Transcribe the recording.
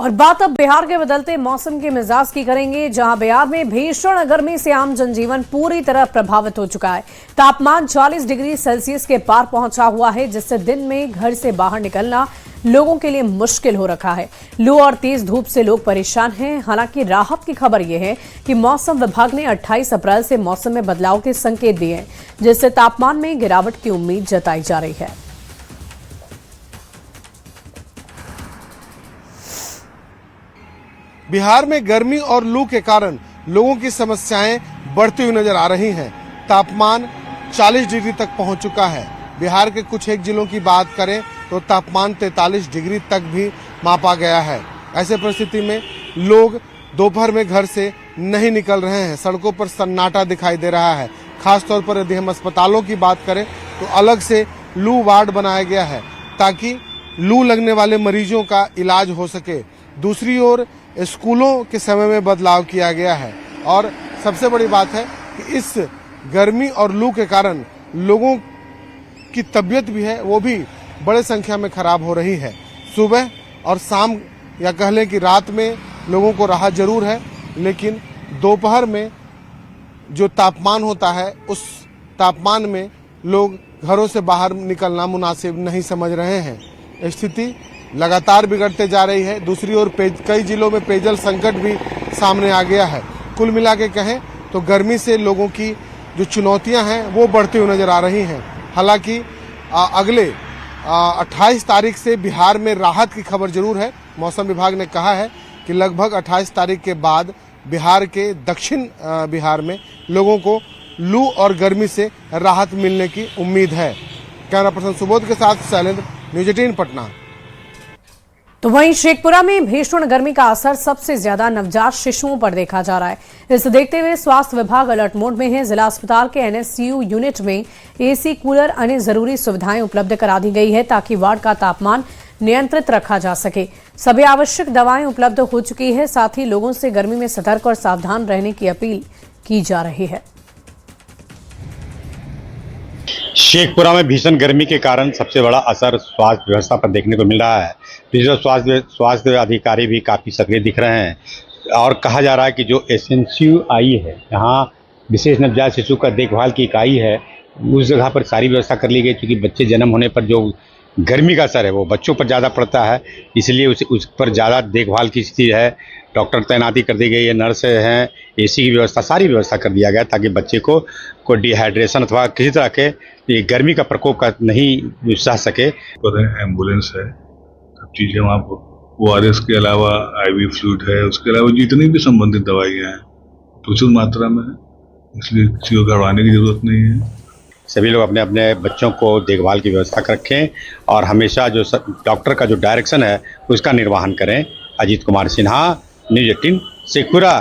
और बात अब बिहार के बदलते मौसम के मिजाज की करेंगे, जहां बिहार में भीषण गर्मी से आम जनजीवन पूरी तरह प्रभावित हो चुका है। तापमान 40 डिग्री सेल्सियस के पार पहुंचा हुआ है, जिससे दिन में घर से बाहर निकलना लोगों के लिए मुश्किल हो रखा है। लू और तेज धूप से लोग परेशान हैं। हालांकि राहत की खबर यह है कि मौसम विभाग ने 28 अप्रैल से मौसम में बदलाव के संकेत दिए हैं, जिससे तापमान में गिरावट की उम्मीद जताई जा रही है। बिहार में गर्मी और लू के कारण लोगों की समस्याएं बढ़ती हुई नजर आ रही हैं। तापमान 40 डिग्री तक पहुंच चुका है। बिहार के कुछ एक जिलों की बात करें तो तापमान 43 डिग्री तक भी मापा गया है। ऐसे परिस्थिति में लोग दोपहर में घर से नहीं निकल रहे हैं। सड़कों पर सन्नाटा दिखाई दे रहा है। खासतौर पर यदि हम अस्पतालों की बात करें तो अलग से लू वार्ड बनाया गया है, ताकि लू लगने वाले मरीजों का इलाज हो सके। दूसरी ओर स्कूलों के समय में बदलाव किया गया है और सबसे बड़ी बात है कि इस गर्मी और लू के कारण लोगों की तबीयत भी है, वो भी बड़े संख्या में खराब हो रही है। सुबह और शाम या कह लें कि रात में लोगों को राहत जरूर है, लेकिन दोपहर में जो तापमान होता है उस तापमान में लोग घरों से बाहर निकलना मुनासिब नहीं समझ रहे हैं। स्थिति लगातार बिगड़ते जा रही है। दूसरी ओर कई जिलों में पेयजल संकट भी सामने आ गया है। कुल मिला के कहें तो गर्मी से लोगों की जो चुनौतियां हैं वो बढ़ती हुई नजर आ रही हैं। हालांकि अगले 28 तारीख से बिहार में राहत की खबर जरूर है। मौसम विभाग ने कहा है कि लगभग 28 तारीख के बाद बिहार के दक्षिण बिहार में लोगों को लू और गर्मी से राहत मिलने की उम्मीद है। कैमरा पर्सन सुबोध के साथ शैलेंद्र, न्यूज 18 पटना। तो वहीं शेखपुरा में भीषण गर्मी का असर सबसे ज्यादा नवजात शिशुओं पर देखा जा रहा है। इसे देखते हुए स्वास्थ्य विभाग अलर्ट मोड में है। जिला अस्पताल के एनएससीयू यूनिट में एसी, कूलर, अन्य जरूरी सुविधाएं उपलब्ध करा दी गई है, ताकि वार्ड का तापमान नियंत्रित रखा जा सके। सभी आवश्यक दवाएं उपलब्ध हो चुकी है। साथ ही लोगों से गर्मी में सतर्क और सावधान रहने की अपील की जा रही है। शेखपुरा में भीषण गर्मी के कारण सबसे बड़ा असर स्वास्थ्य व्यवस्था पर देखने को मिल रहा है। स्वास्थ्य अधिकारी भी काफ़ी सक्रिय दिख रहे हैं और कहा जा रहा है कि जो एसएनसीयू है, यहाँ विशेष नवजात शिशु का देखभाल की इकाई है, उस जगह पर सारी व्यवस्था कर ली गई। क्योंकि बच्चे जन्म होने पर जो गर्मी का असर है वो बच्चों पर ज़्यादा पड़ता है, इसलिए उस पर ज़्यादा देखभाल की स्थिति है। डॉक्टर तैनाती कर दी गई है, नर्स हैं, एसी की व्यवस्था, सारी व्यवस्था कर दिया गया, ताकि बच्चे को डिहाइड्रेशन अथवा किसी तरह के ये गर्मी का प्रकोप का नहीं सह सके। एम्बुलेंस है, सब चीज़ें वहाँ पर। ORS के अलावा IV फ्लूइड है, उसके अलावा जितनी भी संबंधित दवाइयाँ हैं प्रचुर मात्रा में है, इसलिए किसी को घबराने की जरूरत नहीं है। सभी लोग अपने अपने बच्चों को देखभाल की व्यवस्था रखें और हमेशा जो डॉक्टर का जो डायरेक्शन है उसका निर्वहन करें। अजीत कुमार सिन्हा, न्यूज 18 शेखपुरा।